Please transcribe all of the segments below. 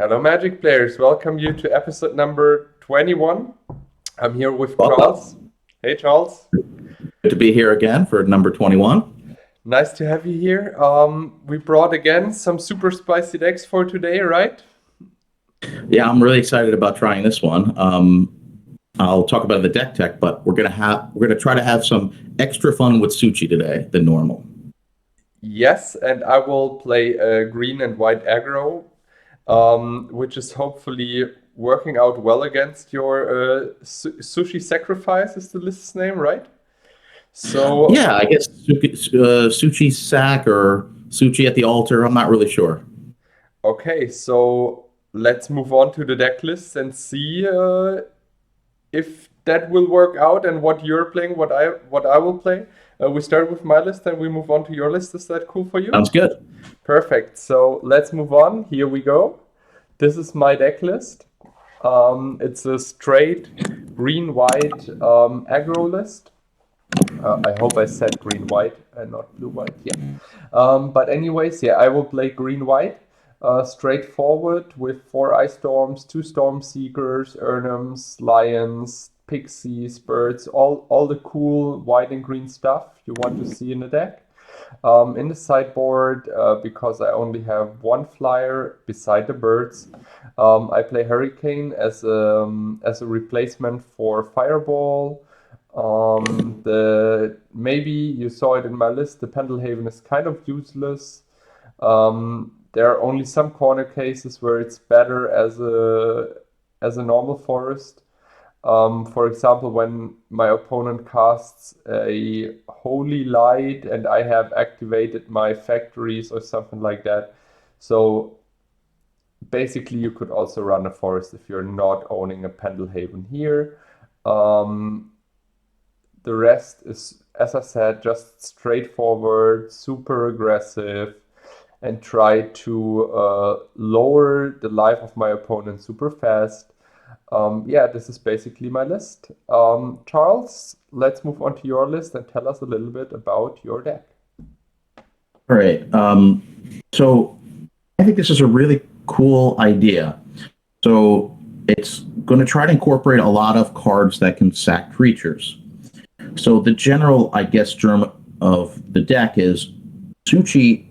Hello, Magic players. Welcome you to episode number 21. I'm here with Welcome. Charles. Hey, Charles. Good to be here again for number 21. Nice to have you here. We brought again some super spicy decks for today, right? Yeah, I'm really excited about trying this one. I'll talk about the deck tech, but we're gonna try to have some extra fun with Suchi today than normal. Yes, and I will play a green and white aggro, which is hopefully working out well against your sushi sacrifice is the list's name, right? So Yeah, I guess Suchi sack or Suchi at the altar. I'm not really sure. okay, so let's move on to the deck list and see if that will work out and what you're playing, what I will play. We start with my list and we move on to your list. Is that cool for you? Sounds good. Perfect. So let's move on. Here we go. This is my deck list. It's a straight green-white aggro list. I hope I said green-white and not blue-white. Yeah. But anyways, yeah, I will play green-white. Straightforward with 4 Ice Storms, 2 Storm Seekers, Urnums, Lions, Pixies, Birds, all the cool white and green stuff you want to see in the deck. In the sideboard, because I only have 1 flyer beside the birds, I play Hurricane as a replacement for Fireball. Maybe you saw it in my list. The Pendelhaven is kind of useless. There are only some corner cases where it's better as a normal forest. For example, when my opponent casts a Holy Light and I have activated my factories or something like that. So basically you could also run a forest if you're not owning a Pendelhaven here. The rest is, as I said, just straightforward, super aggressive, and try to lower the life of my opponent super fast. Yeah, this is basically my list. Charles, let's move on to your list and tell us a little bit about your deck. All right. So I think this is a really cool idea. So it's going to try to incorporate a lot of cards that can sack creatures. So the general, I guess, germ of the deck is Suchi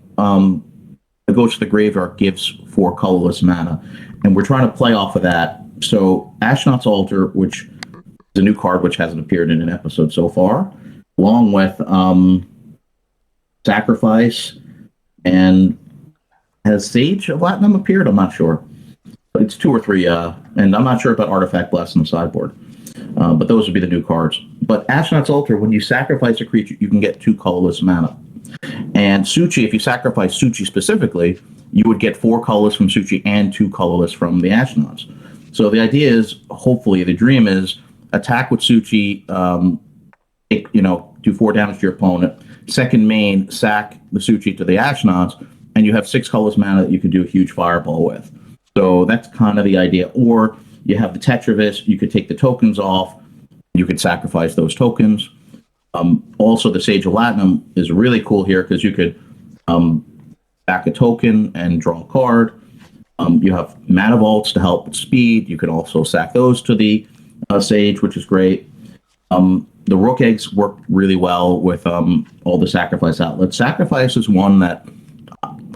goes to the graveyard, gives 4 colorless mana, and we're trying to play off of that. So Ashnod's Altar, which is a new card which hasn't appeared in an episode so far, along with Sacrifice, and has Sage of Latinum appeared? I'm not sure. But it's 2 or 3, and I'm not sure about Artifact Blast on the sideboard. But those would be the new cards. But Ashnod's Altar, when you sacrifice a creature, you can get 2 colorless mana. And Suchi, if you sacrifice Suchi specifically, you would get 4 colorless from Suchi and 2 colorless from the Ashnods. So the idea is, hopefully, the dream is attack with Suchi, do 4 damage to your opponent. Second main, sack the Suchi to the Ashnods, and you have 6 colorless mana that you could do a huge fireball with. So that's kind of the idea. Or you have the Tetravis, you could take the tokens off, you could sacrifice those tokens. Also, the Sage of Latinum is really cool here because you could back a token and draw a card. You have mana vaults to help with speed. You can also sack those to the Sage, which is great. The Rook Eggs work really well with all the sacrifice outlets. Sacrifice is one that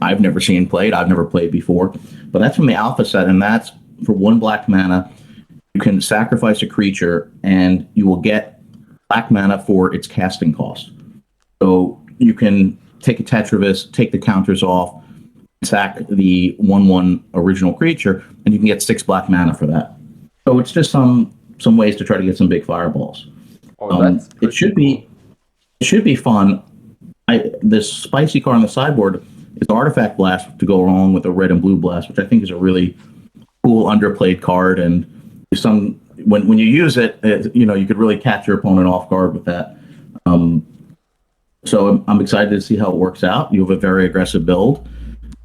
I've never seen played. I've never played before. But that's from the alpha set, and that's for 1 black mana. You can sacrifice a creature, and you will get black mana for its casting cost. So you can take a Tetravis, take the counters off, sack the 1/1 original creature, and you can get 6 black mana for that. So it's just some ways to try to get some big fireballs. It should be fun. This spicy card on the sideboard is Artifact Blast to go along with a red and blue blast, which I think is a really cool underplayed card. And when you use it, you could really catch your opponent off guard with that. So I'm excited to see how it works out. You have a very aggressive build.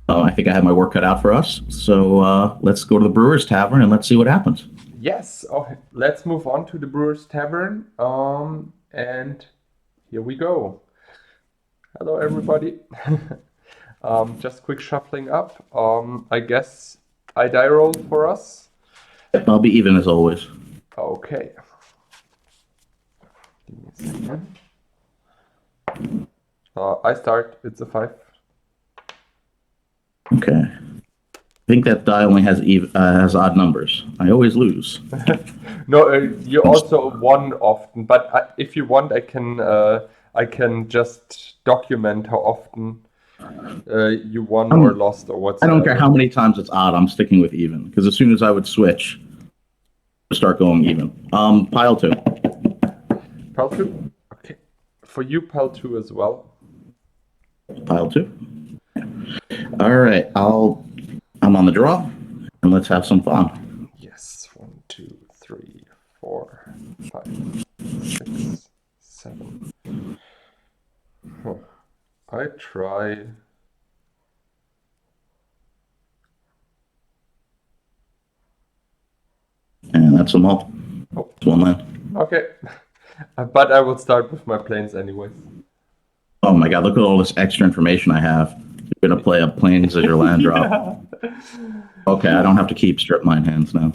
I think I have my work cut out for us. So let's go to the Brewers Tavern and let's see what happens. Yes, let's move on to the Brewers Tavern. And here we go. Hello, everybody. Just quick shuffling up. I guess I die roll for us. I'll be even as always. Okay. Give me a second. I start. It's a 5. Okay. I think that die only has odd numbers. I always lose. No, you also won often, but if you want, I can just document how often you won or lost or I whatsoever. don't care how many times it's odd. I'm sticking with even because as soon as I would switch, start going even. Pile 2. Pile 2? Okay. For you, pile 2 as well. Pile 2. All right. I'm on the draw, and let's have some fun. Yes. 1, 2, 3, 4, 5, 6, 7. Huh. I try. And that's a malt. Oh. It's one land. Okay. But I will start with my planes anyways. Oh my god, look at all this extra information I have. You're going to play up planes as your land drop. Okay, I don't have to keep strip mine hands now.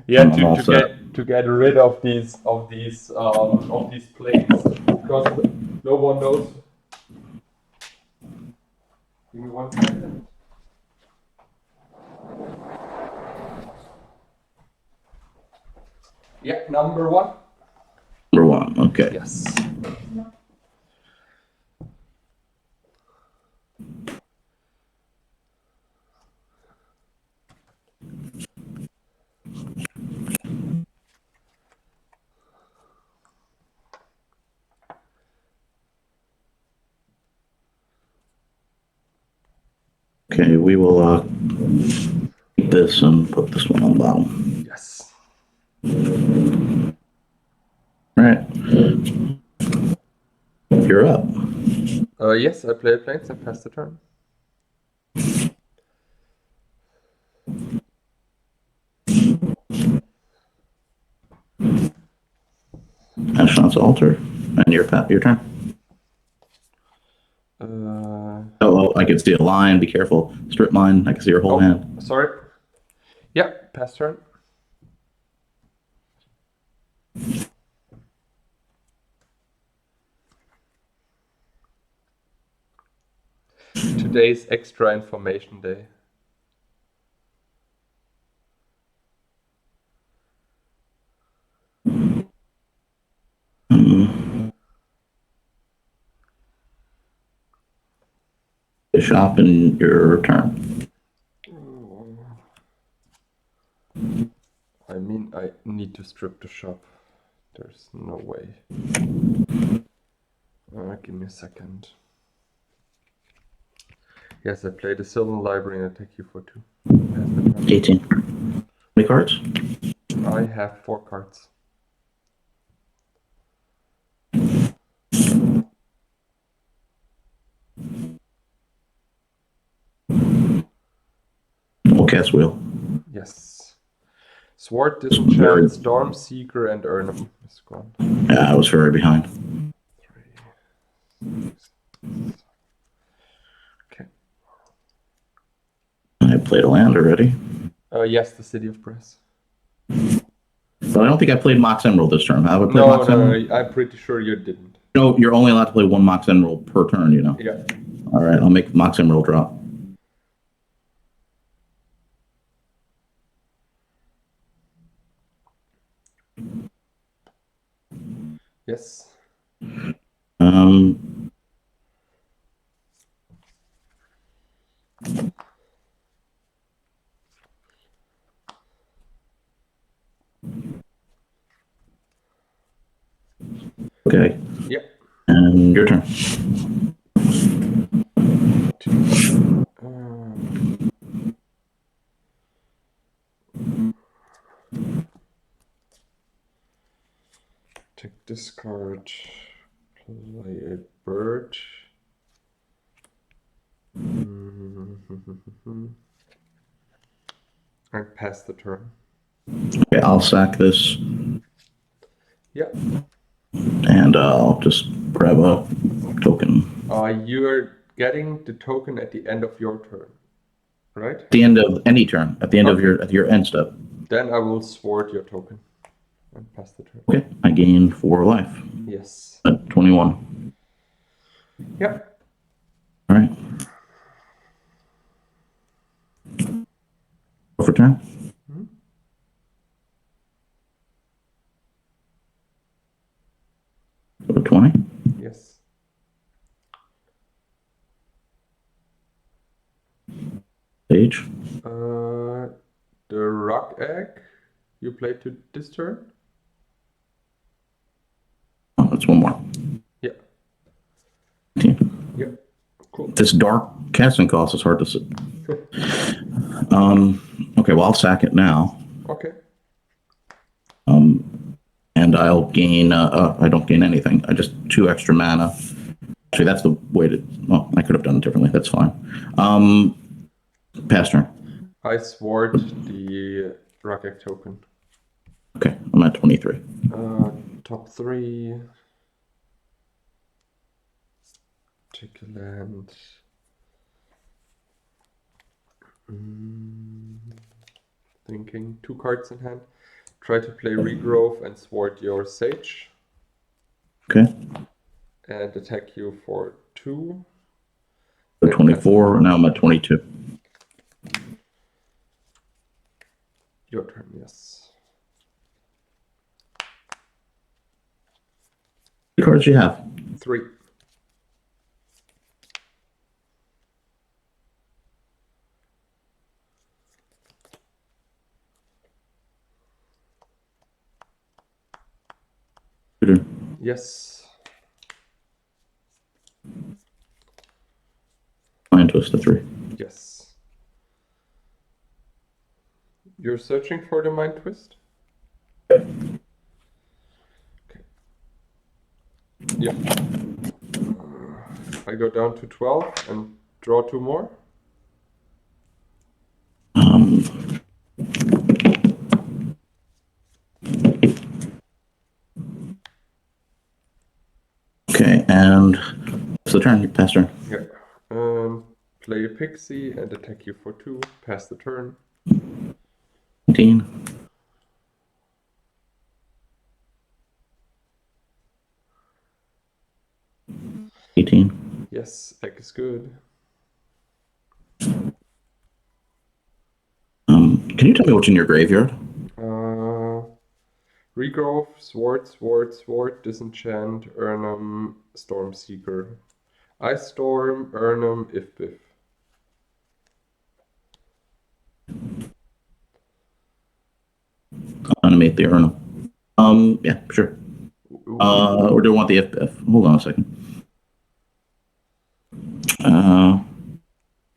Yeah, to get rid of these planes because no one knows. Give me 1 second. Yeah, number 1. Number 1, okay. Yes. Okay, we will keep this and put this one on the bottom. Yes. All right. You're up. Yes, I play planes and pass the turn. Astronaut's altar, and your turn. I can see a line. Be careful. Strip mine. I can see your whole hand. Sorry. Yeah, pass turn. Today's extra information day. Shop in your turn. I mean, I need to strip the shop. There's no way. Give me a second. Yes, I play the Sylvan Library and I take you for 2. 18. How many cards? I have 4 cards. We'll cast Wheel. Yes. Sword, Disenchant, Storm Seeker, and Urnham is gone. Yeah, I was very behind. 3, 6. Okay. I played a land already. Yes, the City of Brass. But I don't think I played Mox Emerald this turn. Have I played Mox Emerald? No, I'm pretty sure you didn't. No, you're only allowed to play 1 Mox Emerald per turn, you know? Yeah. All right, I'll make Mox Emerald drop. Yes. Okay. Yep. And your turn. Take this card, play a bird. And pass the turn. Okay, I'll sack this. Yeah. And I'll just grab a token. You're getting the token at the end of your turn. right? At the end of any turn, at the end of Okay. your end step. Then I will sword your token and pass the turn. Okay, I gain 4 life Yes. at 21. Yep. All right. Go for turn. Mhm. Go for 20. Yes. Stage. The rock egg you play to this turn? Oh, that's one more. Yeah. 15. Yep. Cool. This dark casting cost is hard to see. Okay, well, I'll sack it now. Okay. And I'll gain, I don't gain anything. I just 2 extra mana. Actually, that's the way to, well, I could have done it differently. That's fine. Pass turn. I sword the rock egg token. Okay, I'm at 23. Top 3. Take a land. Thinking 2 cards in hand. Try to play regrowth and sword your sage. Okay, And attack you for 2. so 24. Now I'm at 22. Your turn, yes. How many cards do you have? 3. Yes. Mind twist to 3. Yes. You're searching for the mind twist? Okay. Yeah. I go down to 12 and draw 2 more. Okay, and it's the turn. Pass turn. Yeah. Play a pixie and attack you for 2. Pass the turn. 18. Yes, egg is good. Can you tell me what's in your graveyard? Regrowth, Sword, Disenchant, Urnum, Stormseeker. Ice Storm, Urnum, If-Biff. Animate the Urnum. Yeah, sure. Or do you want the if? Hold on a second.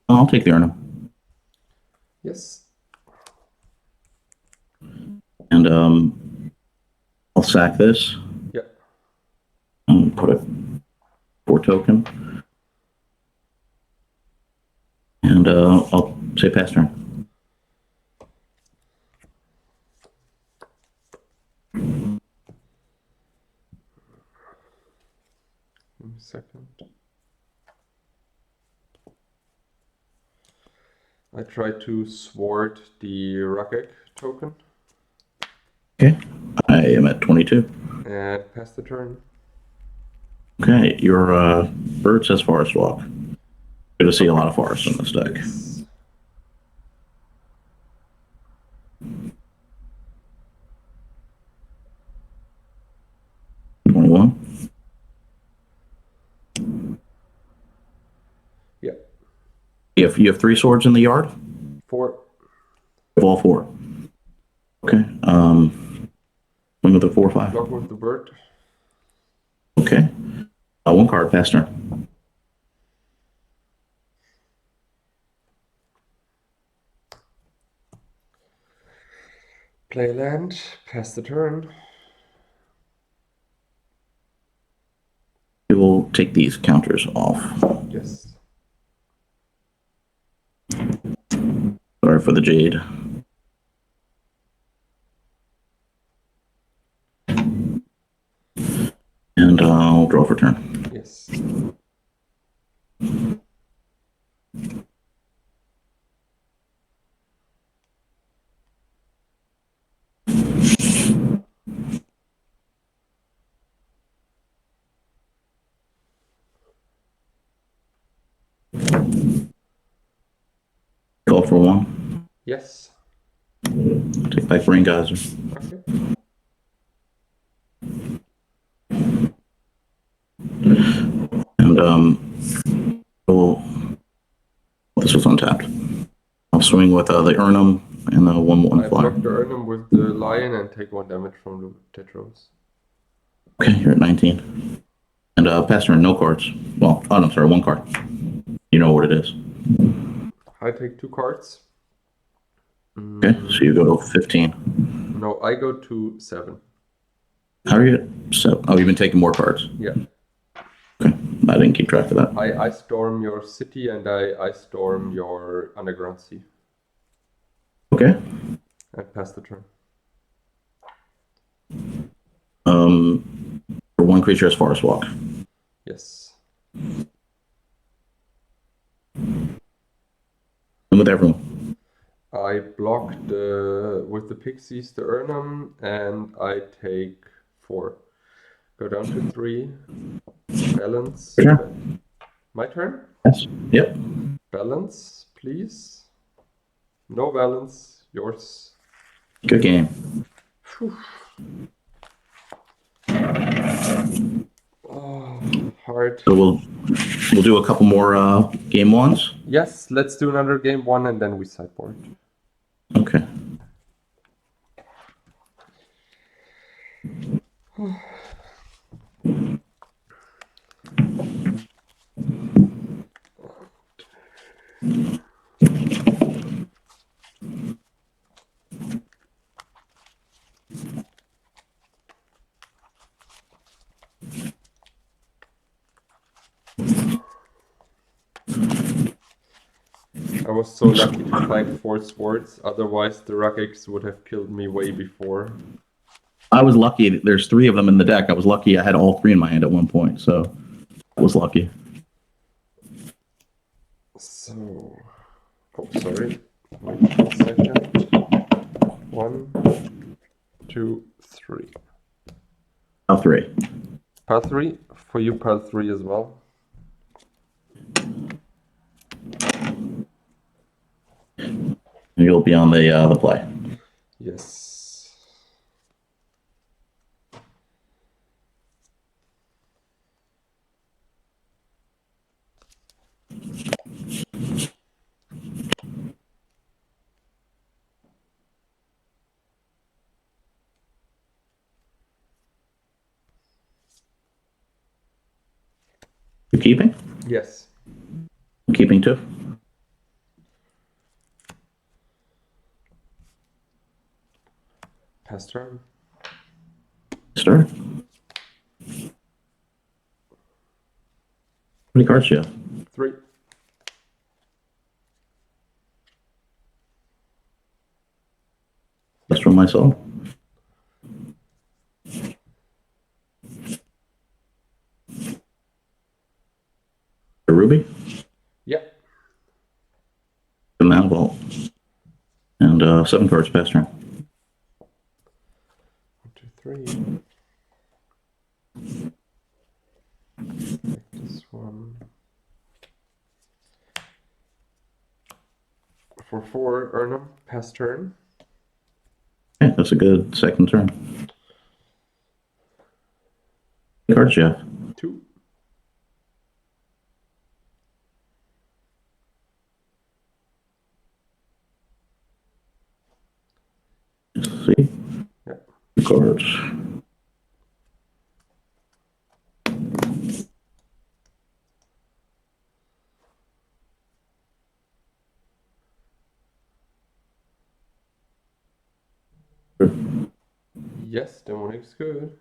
I'll take the Urnum. Yes. And I'll sack this. Yeah. Put a 4 token. And I'll say pass turn. Give me a second. I try to sword the Rugged token. Okay, I am at 22. And pass the turn. Okay, your bird says Forest Walk. Good to see a lot of forest in this deck. Yes. Yeah. You have 3 swords in the yard? 4. All 4. Okay. One with the 4/5. Block with the bird. Okay. 1 card, pass turn. Play land, pass the turn. We will take these counters off. Yes. Sorry for the jade. And I'll draw for turn. Yes. for one. Yes. Take back Brain Geyser. Okay. And well, this was untapped. I'll swing with the Urnum and the 1/1 I flyer. block the Urnum with the Lion and take 1 damage from the Tetros. Okay, you're at 19. And pass turn, no cards. Well, oh, no, sorry, 1 card. You know what it is. I take 2 cards. Okay, so you go to 15. No, I go to 7. How are you at 7? Oh, you've been taking more cards. Yeah. Okay, I didn't keep track of that. I storm your city and I storm your underground sea. Okay. I pass the turn. For 1 creature as Forest Walk. Yes. And with everyone. I block with the pixies the Urnum and I take 4. Go down to 3. Balance. Sure. My turn? Yes. Yep. Balance, please. No balance. Yours. Good game. Whew. Oh, hard. So we'll do a couple more game ones. Yes, let's do another game 1 and then we sideboard. Okay. I was so lucky to find 4 swords, otherwise the Ruggix would have killed me way before. I was lucky. There's 3 of them in the deck. I was lucky I had all 3 in my hand at one point, so I was lucky. So, oh, sorry. Wait 1 second. 1, 2, 3. Pile 3. Pile 3? For you, pile 3 as well. You'll be on the play. Yes. You keeping? Yes. I'm keeping 2. Pass turn. Start. How many cards do you have? 3. That's from my soul. A ruby? Yeah. The mana vault. And 7 cards past turn. 1, 2, 3. Take this one. For 4, Urnum, pass turn. Yeah, that's a good second turn. How many cards do you have? 2. Let's see. Yeah. 2 cards. Yes, demonic's good.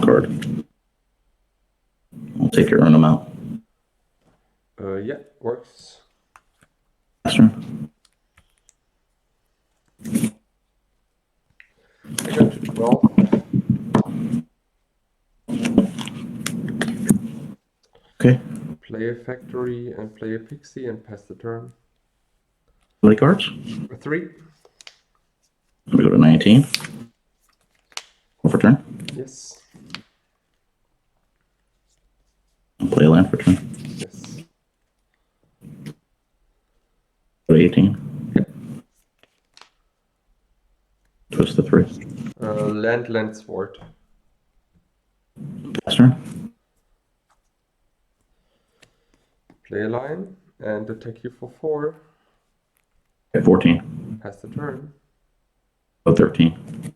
Card. I'll take your Urnum out. Yeah, works. Past turn. I got to 12. Okay. Play a factory and play a pixie and pass the turn. How many cards? 3. We go to 19. Overturn. Yes. land for turn. Yes. Go to 18. Yeah. Twist the 3. Land, sword. Pass turn. Play a line and attack you for 4. Okay, 14. Pass the turn. Go 13.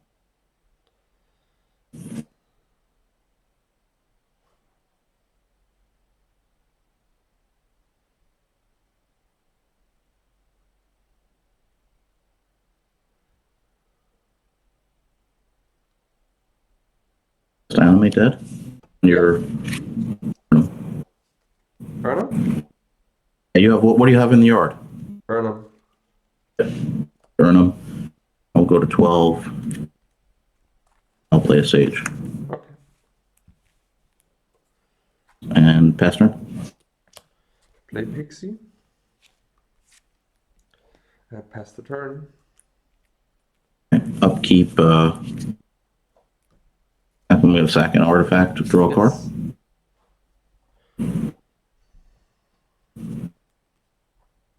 Is the enemy dead? You're. Burn Yeah, you have what do you have in the yard? him. Burn them. I'll go to 12. I'll play a sage. Okay. And pass turn. Play pixie. Pass the turn. Upkeep. I'm going to sack an artifact to draw a card.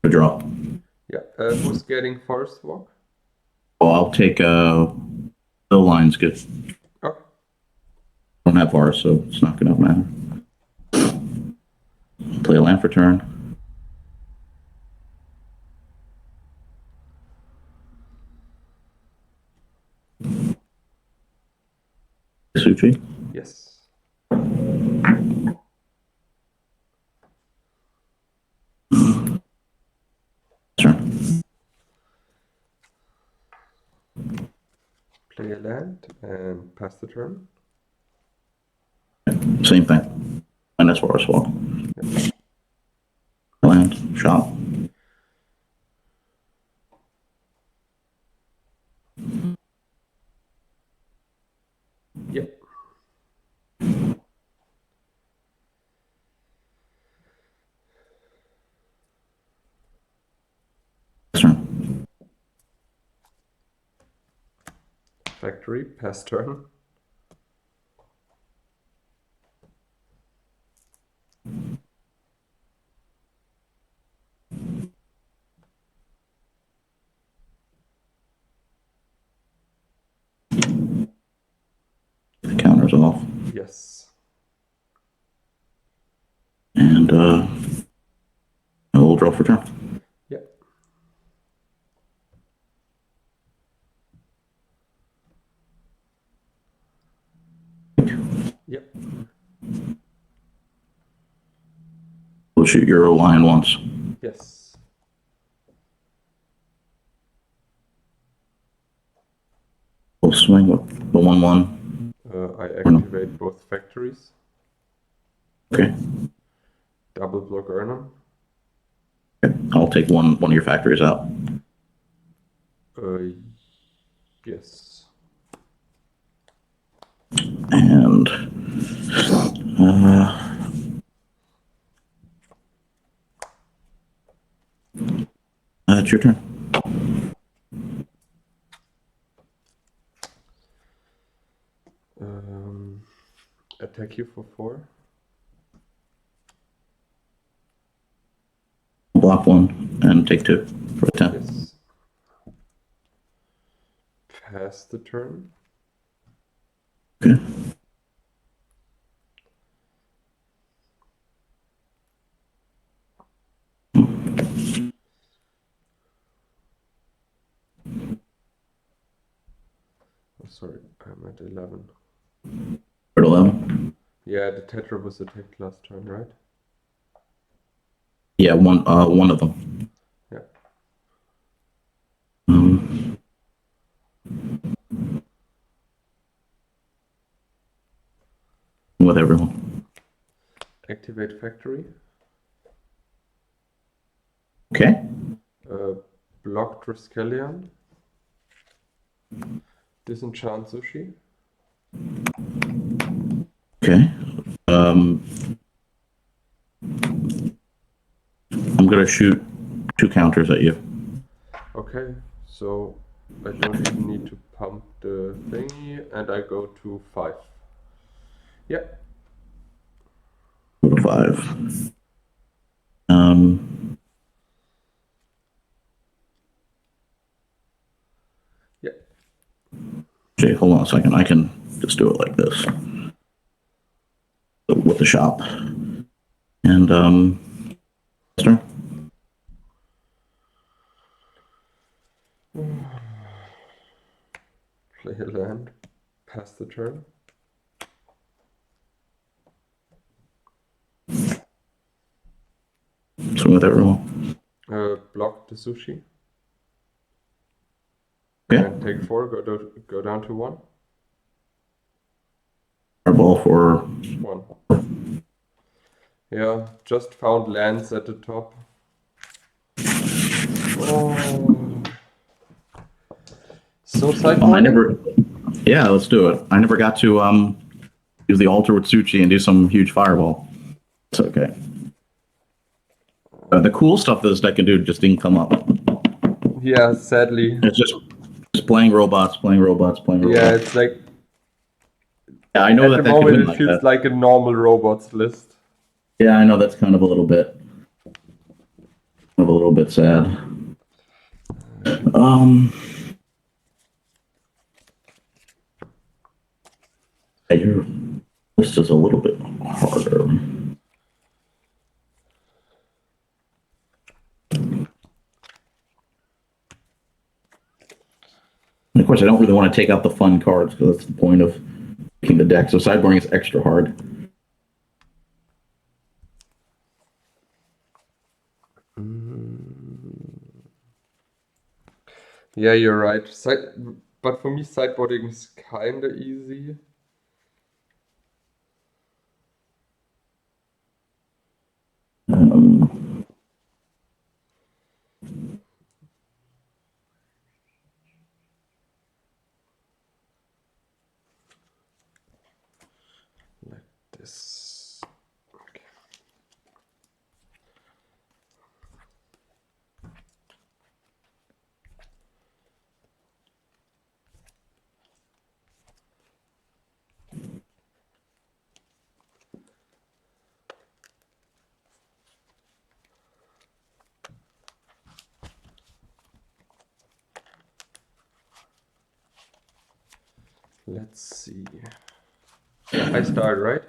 To draw. Yeah. Who's getting forest walk? Oh, I'll take the line's good. Okay. Don't have forest, so it's not going to matter. Play a land for turn. Suchi. Yes. Turn. Play a land and pass the turn. Same thing. And that's forest walk. Yeah. Land. Shop. Yep. Turn. Factory, pass turn. The counter's off. Yes. And we'll draw for turn. Yep. Yep. We'll shoot your line once. Yes. We'll swing with the 1/1. I activate both factories. Okay. Double block Urnham. Okay. I'll take one of your factories out. Yes. And it's your turn. Attack you for 4. Block 1 and take 2 for a 10. Yes. Pass the turn. Okay. Oh, sorry, I'm at 11. For 11. Yeah, the Tetra was attacked last turn, right? Yeah, one of them. Yeah. With everyone. Activate factory. Okay. Block Triskelion. Disenchant Sushi. Okay. I'm gonna shoot 2 counters at you. Okay, so I don't even need to pump the thingy, and I go to 5. Yeah. Go to 5. Yeah. Okay, hold on a second. I can just do it like this with the shop. And Esther? Play a land. Pass the turn. Swing with everyone. Block the sushi. Okay. And take 4. Go down to 1. Fireball for 1. Yeah, just found lands at the top. Oh. So sideboarding? I never. Yeah, let's do it. I never got to use the altar with Suchi and do some huge fireball. It's okay. The cool stuff that this deck can do just didn't come up. Yeah, sadly. It's just playing robots. Yeah, it's like Yeah, I know at that the could moment win it like feels that. like a normal robots list. Yeah, I know that's kind of a little bit sad. Your list is a little bit harder. And of course, I don't really want to take out the fun cards because that's the point of making the deck. So sideboarding is extra hard. Yeah, you're right. But for me, sideboarding is kind of easy. Like this. Okay. Let's see. I start, right?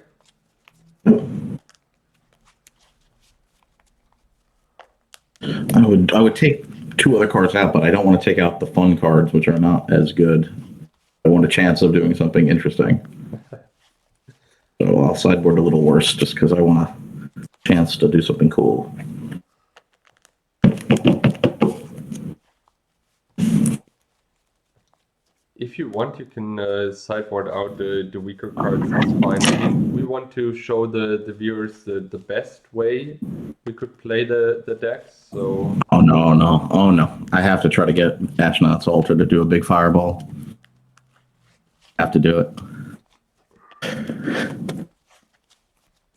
I would take 2 other cards out, but I don't want to take out the fun cards, which are not as good. I want a chance of doing something interesting. So I'll sideboard a little worse just because I want a chance to do something cool. If you want, you can sideboard out the weaker cards. It's fine. I mean, we want to show the viewers the best way we could play the decks. So. Oh no! I have to try to get Ashnod's Altar to do a big fireball. Have to do it.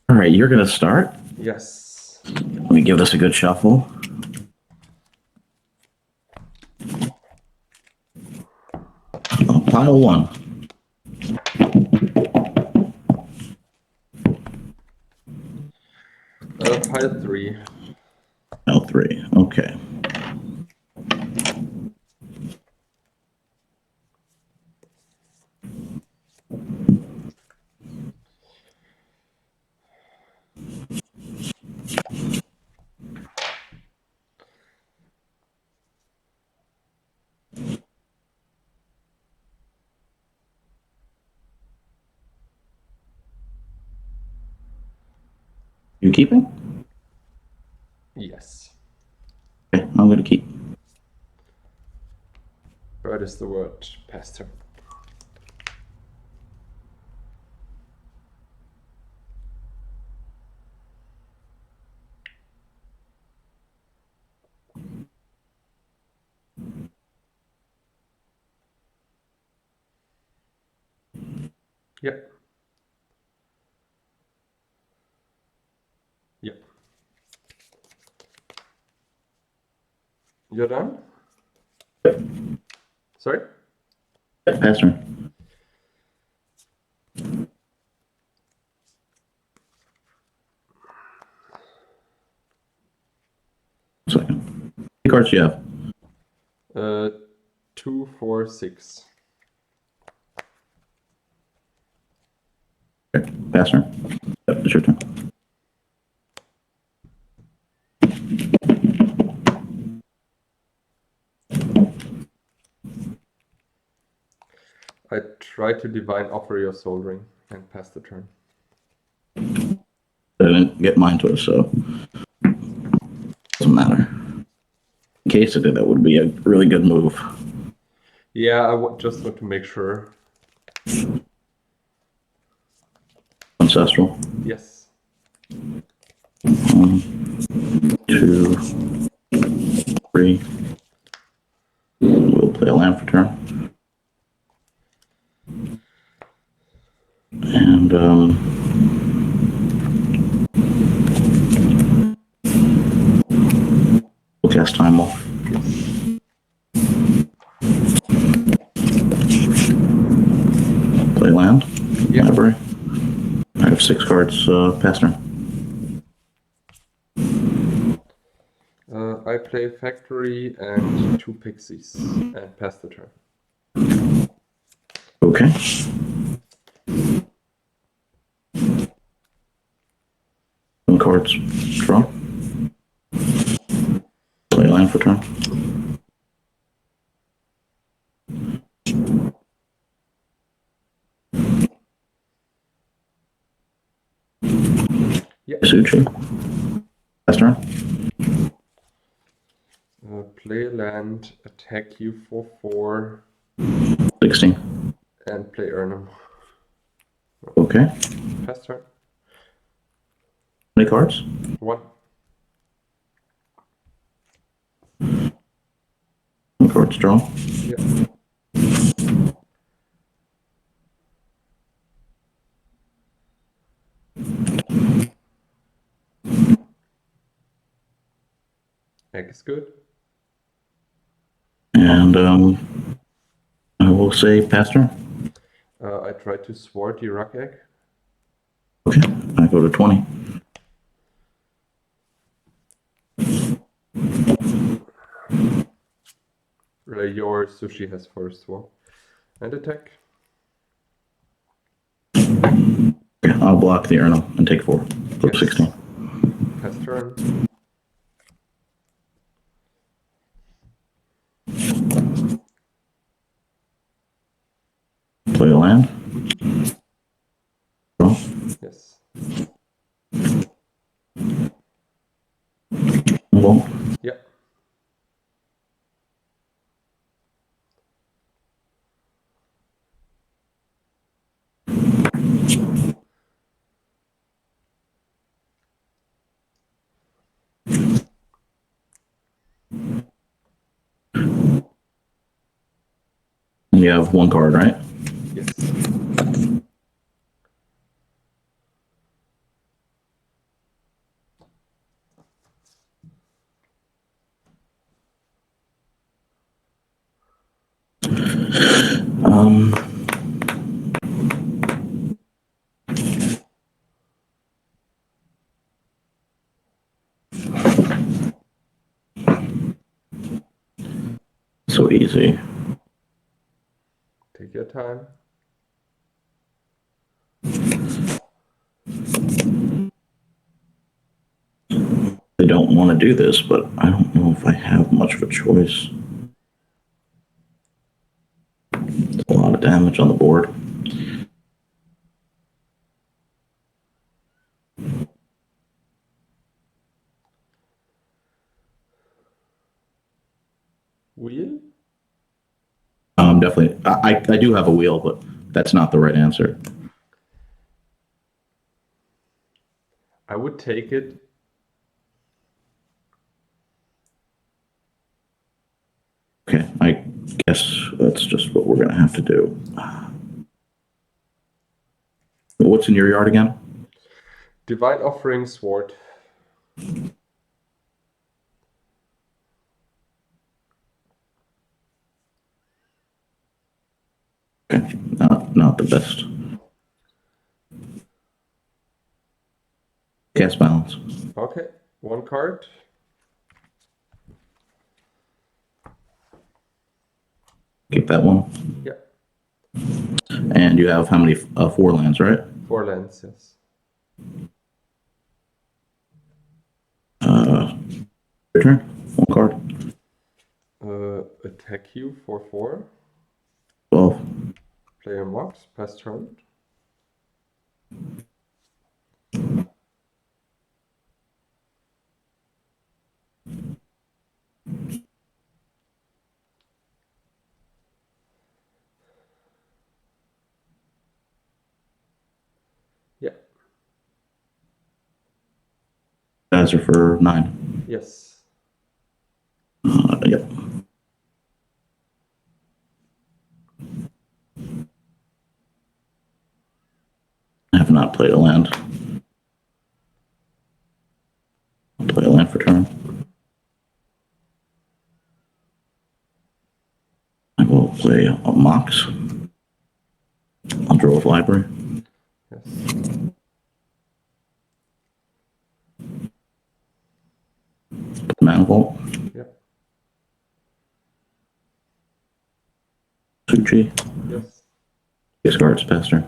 All right, you're gonna start. Yes. Let me give this a good shuffle. Pile 1. Pile 3. Pile 3. Okay. You keeping? Yes. Okay, I'm gonna keep. Bird is the word. Pass turn. Yep. Yep. You're done? Sorry? Pass turn. Second. How many cards do you have? 2, 4, 6. Okay. Pass turn. Yep, it's your turn. I try to divine offer your soldering and pass the turn. I didn't get mine to us, so doesn't matter. In case it did, that would be a really good move. Yeah, I just want to make sure. Ancestral. Yes. 1, 2, 3. We'll play a land for turn. And we'll cast Time Wolf. Play land. Yeah. Library. I have 6 cards. Pass turn. I play Factory and 2 Pixies and pass the turn. Okay. Some cards. Draw. Play land for turn. Yeah. Suchi. Pass turn. Play land, attack you for 4, 16. and play Urnham. Okay. Pass turn. How many cards? 1. Some cards draw. Yeah. Egg is good. And I will say pass turn. I try to sword the rock egg. Okay. I go to 20. Your sushi has first one. And attack. Okay. I'll block the Urnal and take 4. So Yes. 16. Pass turn. Play a land. Draw. Yes. Well, Yeah. you have 1 card, right? Yes. Um, so easy. Take your time. I don't want to do this, but I don't know if I have much of a choice. It's a lot of damage on the board. Wheel? Definitely. I do have a wheel, but that's not the right answer. I would take it. Okay, I guess that's just what we're going to have to do. What's in your yard again? Divine Offering Sword. Okay, not the best. Cast balance. Okay. 1 card. Keep that one. Yeah. And you have how many? 4 lands, right? 4 lands, yes. Your turn. 1 card. Attack you for 4. 12. Player marks, pass turn. Yeah. Guys are for 9. Yes. Yep. I have not played a land. I'll play a land for turn. I will play a Mox. I'll draw with library. Yes. Mana Vault. Yeah. Suchi. Yes. Discards pass turn.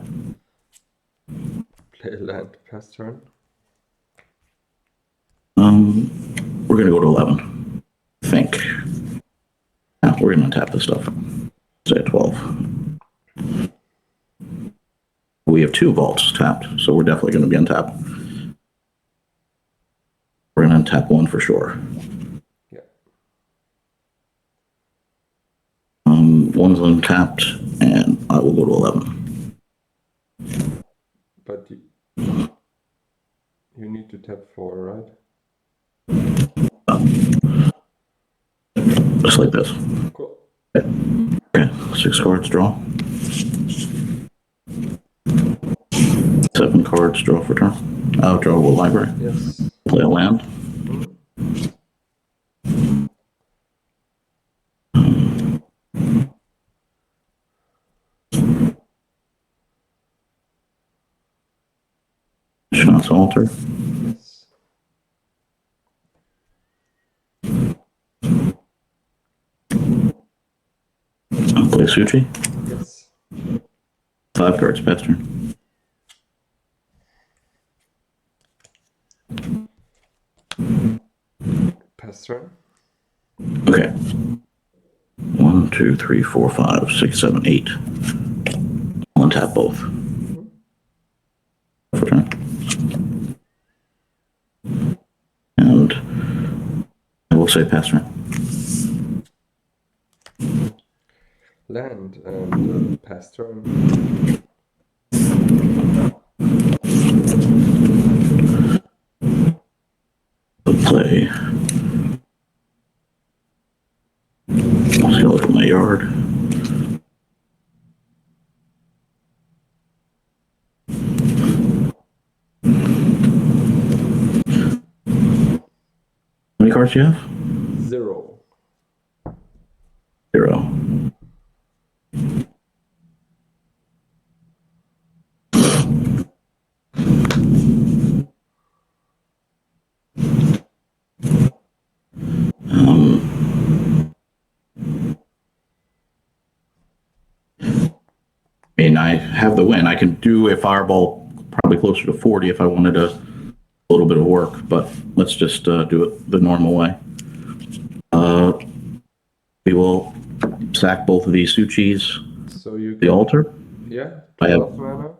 Play a land, pass turn. We're gonna go to 11. I think. Yeah, we're gonna tap this stuff. Say 12. We have 2 vaults tapped, so we're definitely gonna be untapped. We're gonna untap 1 for sure. Yeah. 1's untapped, and I will go to 11. But you need to tap 4, right? Just like this. Cool. Okay, 6 cards, draw. 7 cards, draw for turn. I'll draw with library. Yes. Play a land. Shots altar. Yes. I'll play Suchi. Yes. 5 cards, pass turn. Pass turn. Okay. 1, 2, 3, 4, 5, 6, 7, 8. I'll untap both. For turn. And I will say pass turn. Land and pass turn. I'll play. Let's go look at my yard. How many cards do you have? 0. 0. I mean, I have the win. I can do a fireball probably closer to 40 if I wanted a little bit of work, but let's just do it the normal way. We will sack both of these Suchis. So you The can, altar. yeah, I have 12 mana.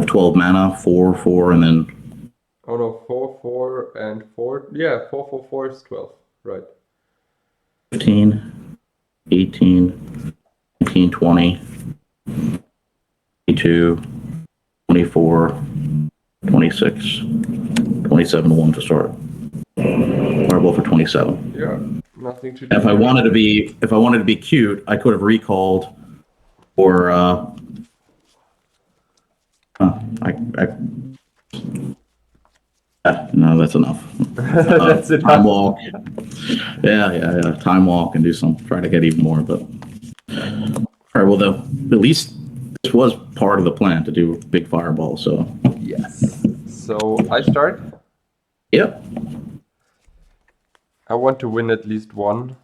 12 mana, 4, 4, and then Oh no, 4, 4, and 4. Yeah, 4, 4, 4 is 12. Right. 15, 18, 19, 20, 22, 24, 26, 27, 1 to start. Fireball for 27. Yeah, nothing to do. If I wanted to be cute, I could have recalled, or no, that's enough. That's enough. Time walk. Yeah. Time walk and do some. Try to get even more, but all right. Well, at least this was part of the plan to do big fireball. So Yes. So I start. yep. I want to win at least one.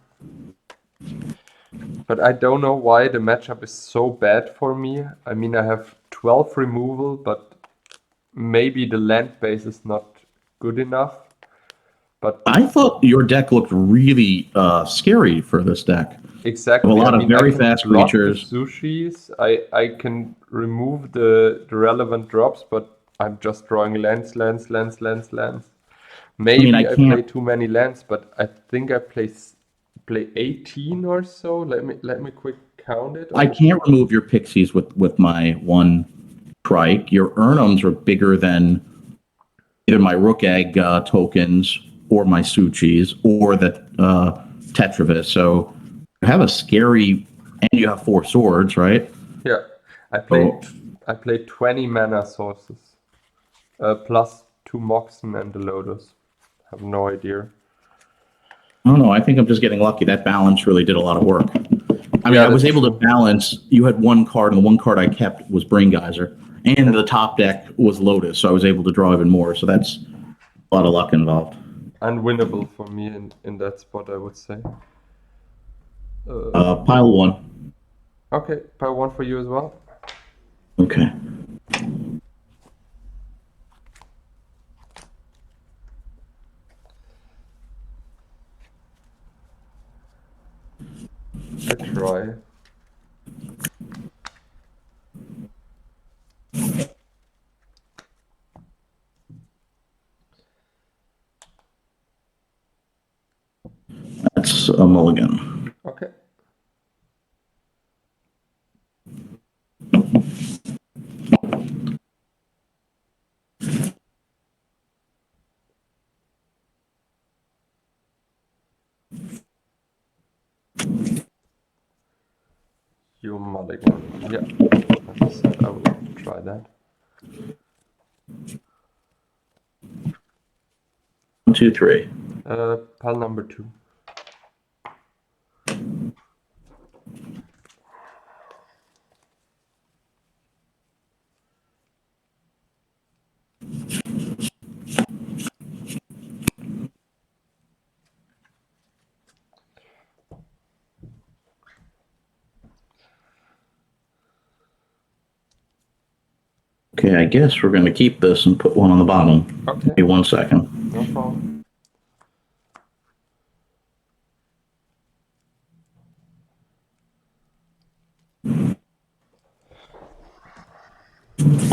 But I don't know why the matchup is so bad for me. I mean, I have 12 removal, but maybe the land base is not good enough. But I thought your deck looked really scary for this deck. exactly, A lot of very I can fast block the creatures. sushis. I can remove the relevant drops, but I'm just drawing lands. Maybe I I can't. play too many lands, but I think I play 18 or so. Let me quick count it. I can't remove your pixies with my one trike. Your Urnums are bigger than either my Rook Egg tokens or my Suchis or the Tetravis. So you have a scary, and you have 4 swords, right? Yeah, So, I played 20 mana sources, plus 2 Moxen and the Lotus. Have no idea. I don't know. I think I'm just getting lucky. That balance really did a lot of work. I mean, Yeah, I was that's able to true. balance. You had one card, and the one card I kept was Brain Geyser, and the top deck was Lotus, so I was able to draw even more. So that's a lot of luck involved. Unwinnable for me in that spot, I would say. Pile 1. Okay, pile 1 for you as well. Okay. I try. That's a mulligan. Okay. You mulligan. Yeah, as I said, I will try that. 1, 2, 3. Pile number 2. Okay, I guess we're going to keep this and put one on the bottom. Okay. Give me 1 second. No problem.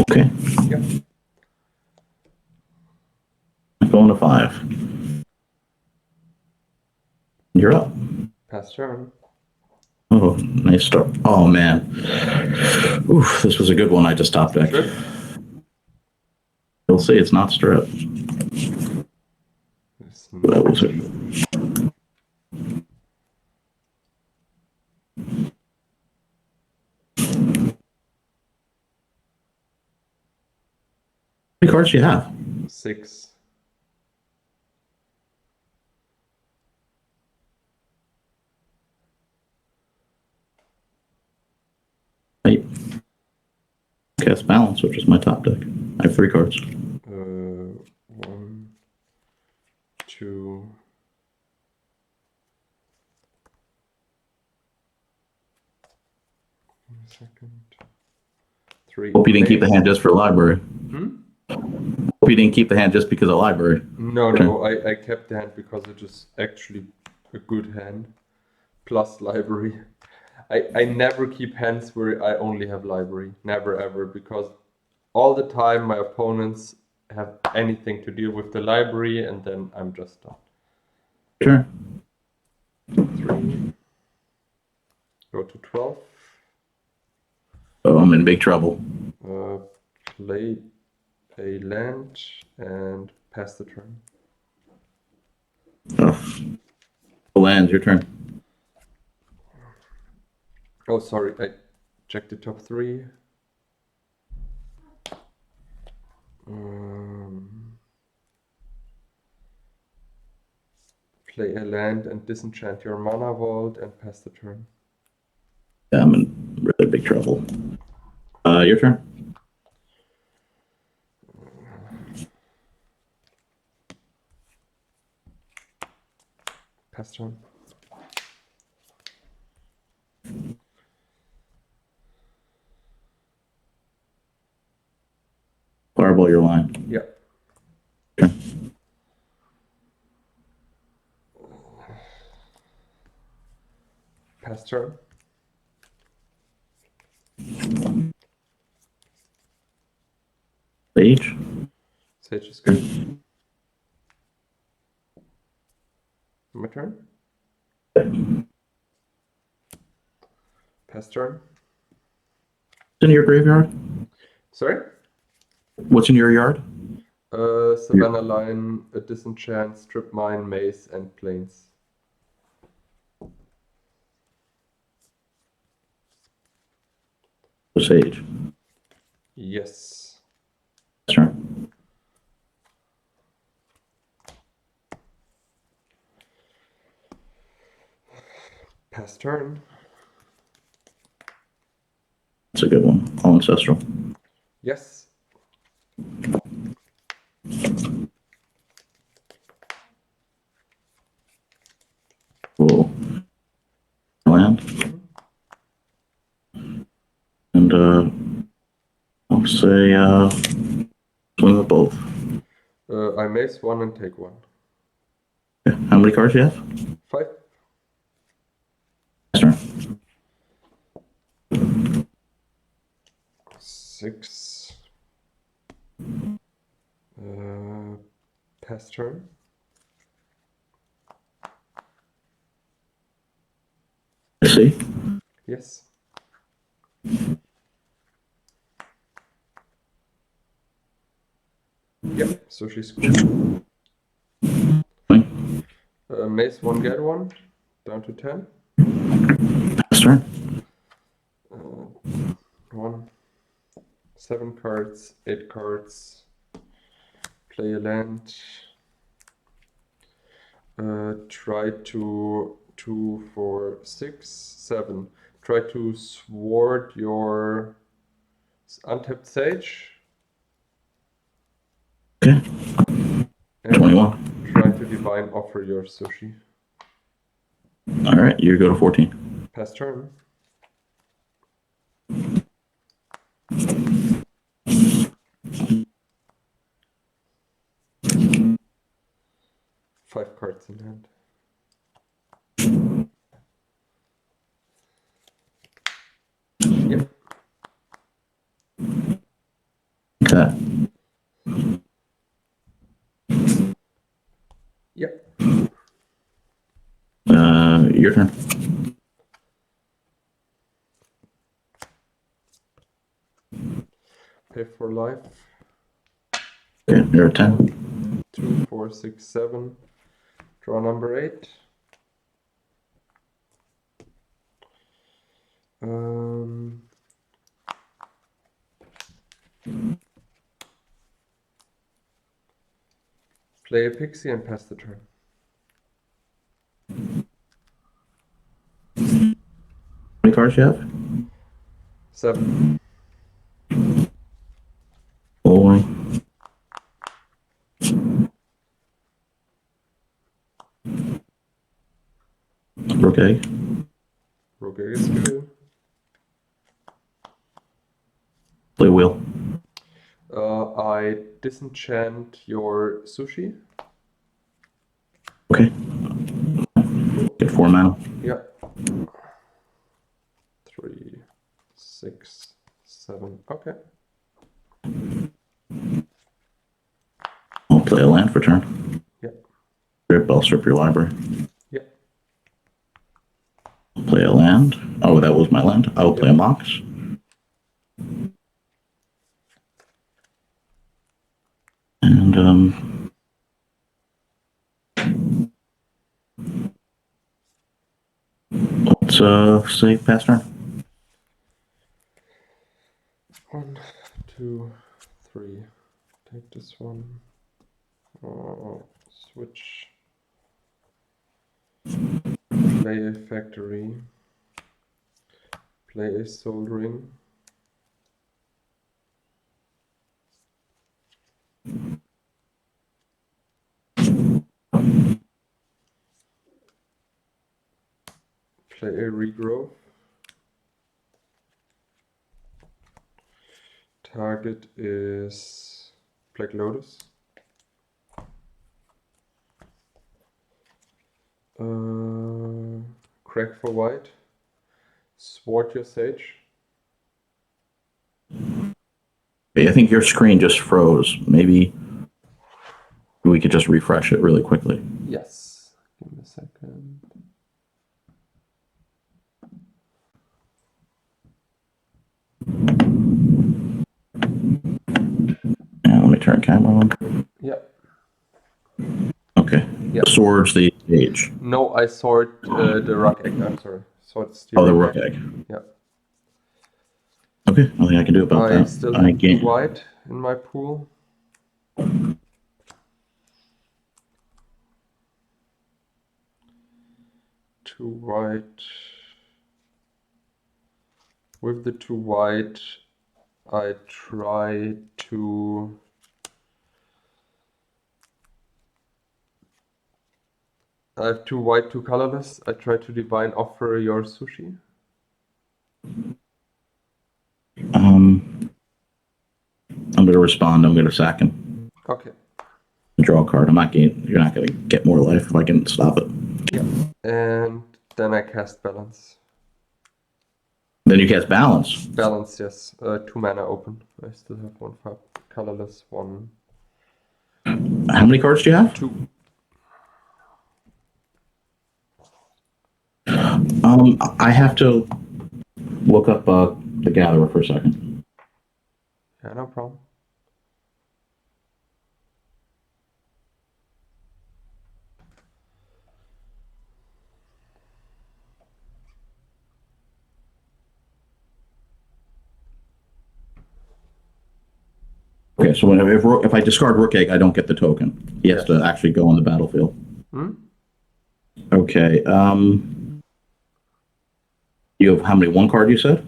Okay. Yeah. I'm going to 5. You're up. Pass turn. Oh, nice start. Oh, man. Oof, this was a good one I just top decked. Strip. You'll see it's not strip. It's That not was it. How many cards do you have? 6. Eight. Cast Balance, which is my top deck. I have 3 cards. 1, 2. One second. 3. Hope you didn't keep the hand just for library. Hmm? Hope you didn't keep the hand just because of library. No, I kept the hand because it is actually a good hand. Plus library. I never keep hands where I only have library. Never ever, because all the time my opponents have anything to deal with the library and then I'm just done. Sure. 3. Go to 12. Oh, I'm in big trouble. Play a land and pass the turn. Oh. Land, your turn. Oh, sorry, I checked the top 3. Play a land and disenchant your mana vault and pass the turn. Yeah, I'm in really big trouble. Your turn. Pass turn. control your line. Yeah. Okay. Pass turn. Sage. Sage is good. My turn. Pass turn. What's in your graveyard? Sorry? What's in your yard? Savannah Line, a Disenchant, Strip Mine, Maze, and Plains. Sage. Yes. Sure. Pass turn. That's a good one. All ancestral. Yes. Cool. Land. And I'll say swing with both. I mace one and take one. Okay. How many cards do you have? 5. Yes, sir. 6. Pass turn. I see. Yes. Yep, so she's cool. Mace 1, get 1. Down to 10. Yes, sir. 1. 7 cards, 8 cards. Play a land. Try to 2, 4, 6, 7. Try to thwart your untapped Sage. Okay. And 21. try to divine offer your sushi. All right, you go to 14. Pass turn. Five cards in hand. Yep. Okay. Yep. Your turn. Pay for life. Okay, you're at 10. 2, 4, 6, 7. Draw number 8. Play a pixie and pass the turn. How many cards do you have? 7. Bowling. Rook egg. Rogue is good. Play wheel. I disenchant your sushi. Okay. Cool. Get 4 mana. Yeah. 3, 6, 7. Okay. I'll play a land for turn. Yep. I'll strip your library. Yep. I'll play a land. Oh, that was my land. I will play a Mox. And let's say pass turn. 1, 2, 3. Take this one. Switch. Play a factory. Play a soul ring. Play a regrowth. Target is Black Lotus. Crack for white. Sword your sage. I think your screen just froze. Maybe we could just refresh it really quickly. Yes. Give me a second. Yeah, let me turn camera on. Yeah. Okay. Yeah. The sword's the sage. No, I sword the rock egg. I'm sorry. Sword steel. Oh, the rook egg. Yeah. Okay, nothing I can do about I that. still have 2 white in my pool. Two white. With the 2 white, I try to I have 2 white, 2 colorless. I try to divine offer your sushi. I'm gonna respond. I'm gonna sack him. Okay. Draw a card. You're not gonna get more life if I can stop it. Yeah. And then I cast balance. Then you cast balance. Balance, yes. 2 mana open. I still have 1 colorless, 1. How many cards do you have? 2. I have to look up the Gatherer for a second. Yeah, no problem. Okay, so if I discard Rook Egg, I don't get the token. He has to actually go on the battlefield. Okay. You have how many? 1 card, you said?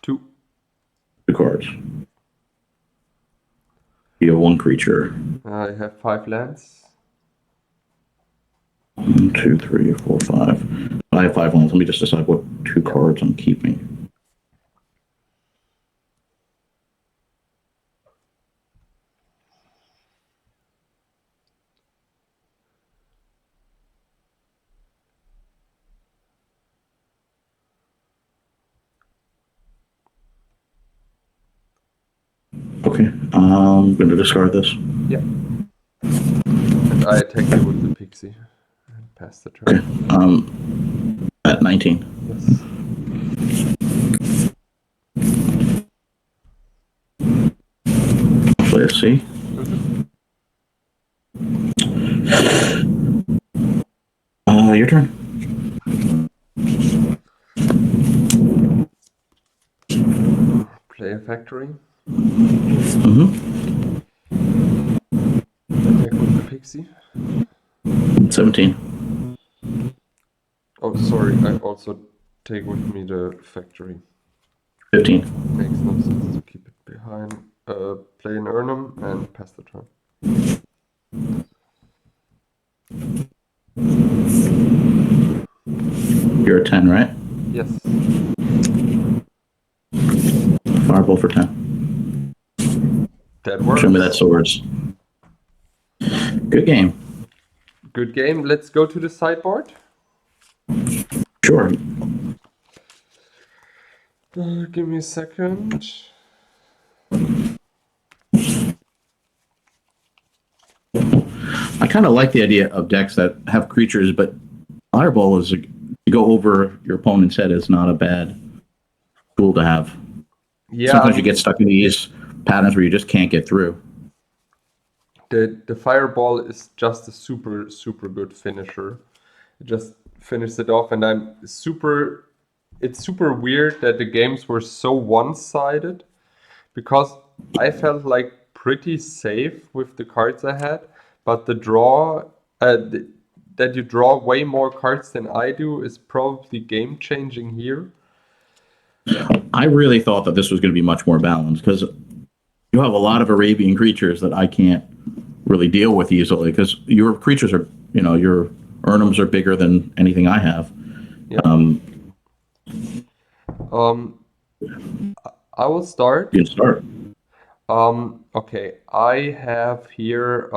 2. 2 cards. You have 1 creature. I have 5 lands. 1, 2, 3, 4, 5. I have 5 lands. Let me just decide what 2 cards I'm keeping. Okay, I'm going to discard this. Yeah. And I attack you with the pixie. And pass the turn. Okay, at 19. Yes. Let's see. Your turn. Play a factory. Mm-hmm. Attack with the pixie. 17. Oh, sorry. I also take with me the factory. 15. Makes no sense to keep it behind. Play an Urnum and pass the turn. You're at 10, right? Yes. Fireball for 10. That works. Show me that swords. Good game. Good game. Let's go to the sideboard. Sure. Give me a second. I kind of like the idea of decks that have creatures, but Fireball is to go over your opponent's head is not a bad tool to have. Yeah. Sometimes you get stuck in these patterns where you just can't get through. The fireball is just a super good finisher. It just finishes it off, and it's super weird that the games were so one-sided, because I felt like pretty safe with the cards I had, but the draw that you draw way more cards than I do is probably game-changing here. I really thought that this was going to be much more balanced, because you have a lot of Arabian creatures that I can't really deal with easily, because your creatures are, your Urnums are bigger than anything I have. Yeah. I will start. You can start. Okay, I have here.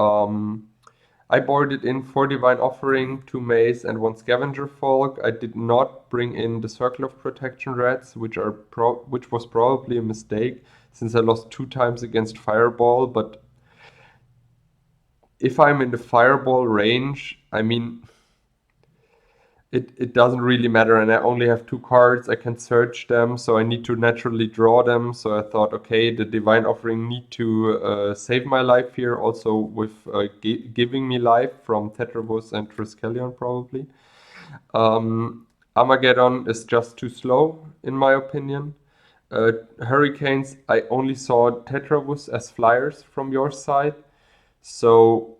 I boarded in 4 Divine Offering, 2 Maze, and 1 Scavenger Folk. I did not bring in the Circle of Protection Rats, which was probably a mistake since I lost 2 times against Fireball. But if I'm in the Fireball range, I mean, it doesn't really matter, and I only have 2 cards. I can search them, so I need to naturally draw them. So I thought, okay, the Divine Offering need to save my life here, also with giving me life from Tetrabus and Triskelion probably. Armageddon is just too slow, in my opinion. Hurricanes, I only saw Tetrabus as flyers from your side, so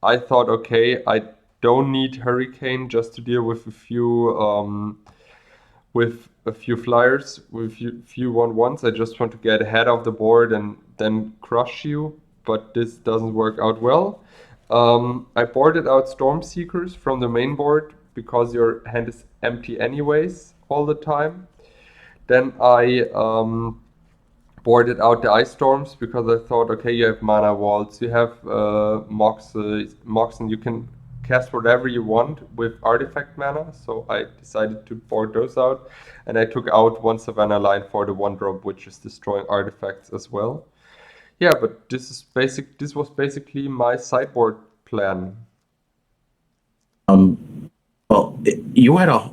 I thought, okay, I don't need Hurricane just to deal with a few flyers, with few 1/1s. I just want to get ahead of the board and then crush you, but this doesn't work out well. I boarded out Storm Seekers from the main board because your hand is empty anyways all the time. Then I boarded out the Ice Storms because I thought, okay, you have Mana Walls, you have Mox, and you can cast whatever you want with artifact mana, so I decided to board those out, and I took out 1 Savannah line for the 1-drop, which is destroying artifacts as well. Yeah, but this was basically my sideboard plan. Well, you had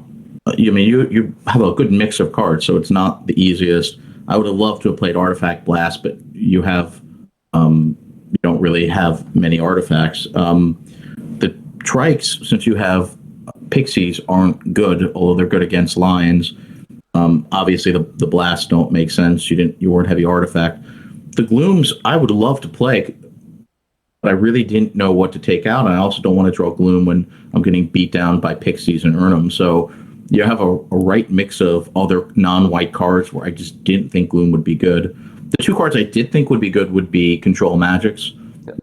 you have a good mix of cards, so it's not the easiest. I would have loved to have played Artifact Blast, but you don't really have many artifacts. The Trikes, since you have Pixies, aren't good, although they're good against Lions. Obviously, the Blasts don't make sense. You weren't heavy Artifact. The Glooms, I would love to play, but I really didn't know what to take out. And I also don't want to draw Gloom when I'm getting beat down by Pixies and Urnum. So you have a right mix of other non-white cards where I just didn't think Gloom would be good. The 2 cards I did think would be good would be Control Magics,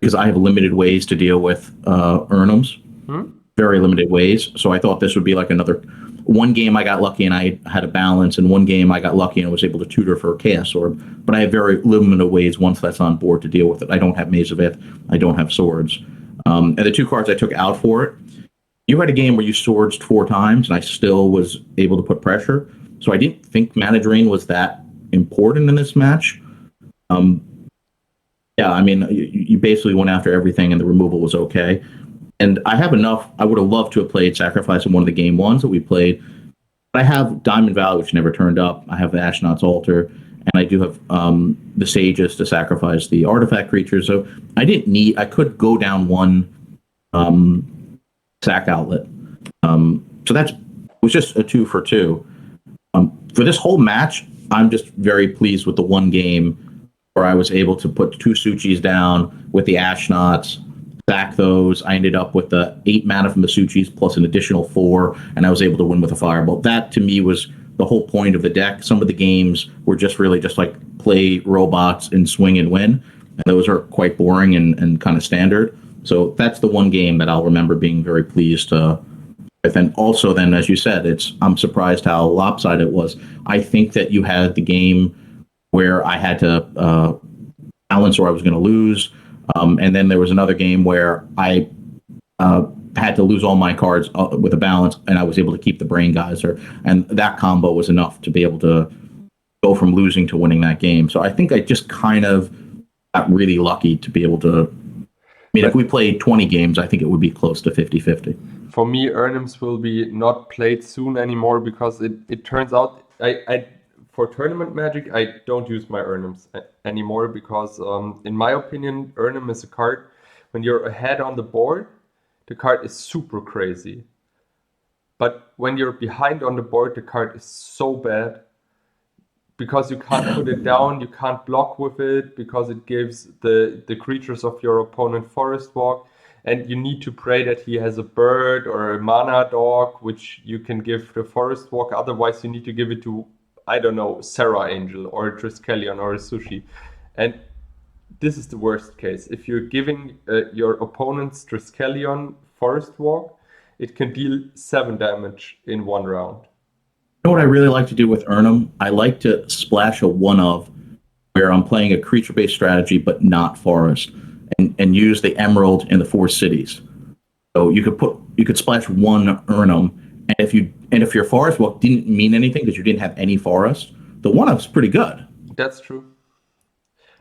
because I have limited ways to deal with Urnums. Very limited ways. So I thought this would be like another... One game I got lucky and I had a balance, and one game I got lucky and was able to tutor for a Chaos Orb. But I have very limited ways once that's on board to deal with it. I don't have Maze of Ith. I don't have Swords. And the 2 cards I took out for it, you had a game where you swords 4 times, and I still was able to put pressure. So I didn't think Mana Drain was that important in this match. Yeah, I mean, you basically went after everything, and the removal was okay. And I have enough. I would have loved to have played Sacrifice in one of the game 1s that we played. But I have Diamond Valley, which never turned up. I have the Ashnod's Altar, and I do have the Sages to sacrifice the artifact creatures. So I could go down 1 sack outlet. So that was just a 2 for 2. For this whole match, I'm just very pleased with the one game where I was able to put 2 Suchis down with the Ashnod's, sack those. I ended up with the 8 mana from the Suchis plus an additional 4, and I was able to win with a Fireball. That, to me, was the whole point of the deck. Some of the games were just really just like play robots and swing and win, and those are quite boring and kind of standard. So that's the one game that I'll remember being very pleased with. And also then, as you said, I'm surprised how lopsided it was. I think that you had the game where I had to balance or I was going to lose. And then there was another game where I had to lose all my cards with a balance, and I was able to keep the Brain Geyser. And that combo was enough to be able to go from losing to winning that game. So I think I just kind of got really lucky to be able to... I mean, if we played 20 games, I think it would be close to 50-50. For me, Urnums will be not played soon anymore because it turns out... For tournament Magic, I don't use my Urnums anymore because, in my opinion, Urnum is a card, when you're ahead on the board, the card is super crazy. But when you're behind on the board, the card is so bad because you can't put it down, you can't block with it, because it gives the creatures of your opponent Forest Walk, and you need to pray that he has a bird or a mana dog, which you can give the Forest Walk. Otherwise, you need to give it to, I don't know, Serra Angel or a Triskelion or a Sushi. And this is the worst case. If you're giving your opponent's Triskelion Forest Walk, it can deal 7 damage in 1 round. You know what I really like to do with Urnum? I like to splash a 1 of where I'm playing a creature-based strategy, but not forest, and use the emerald in the 4 cities. So you could splash 1 Urnum, and if your forest walk didn't mean anything because you didn't have any forest, the 1-up's pretty good. That's true.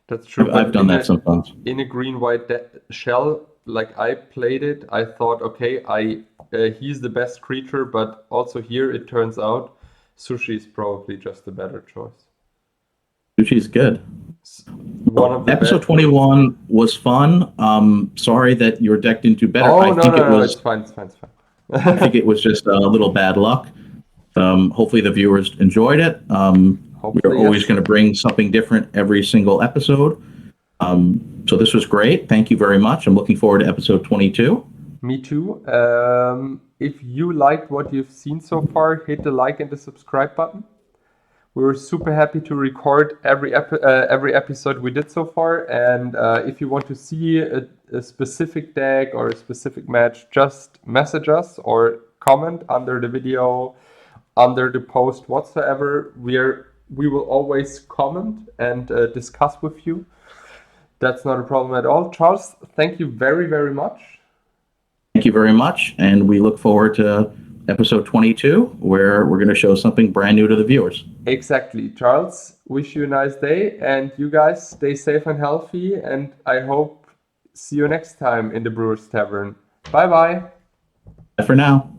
That's true. I've done that sometimes. In a green-white shell, like I played it, I thought, okay, he's the best creature, but also here it turns out Sushi is probably just a better choice. Sushi's good. One of the Episode 21 was fun. Sorry that your deck didn't do better. Oh, no, it's fine, it's fine. I think it was just a little bad luck. Hopefully the viewers enjoyed it. We're always going to bring something different every single episode. So this was great. Thank you very much. I'm looking forward to episode 22. Me too. If you liked what you've seen so far, hit the like and the subscribe button. We were super happy to record every episode we did so far. And if you want to see a specific deck or a specific match, just message us or comment under the video, under the post whatsoever. We will always comment and discuss with you. That's not a problem at all. Charles, thank you very, very much. Thank you very much. And we look forward to episode 22, where we're going to show something brand new to the viewers. Exactly. Charles, wish you a nice day. And you guys stay safe and healthy. And I hope see you next time in the Brewers Tavern. Bye-bye. Bye for now.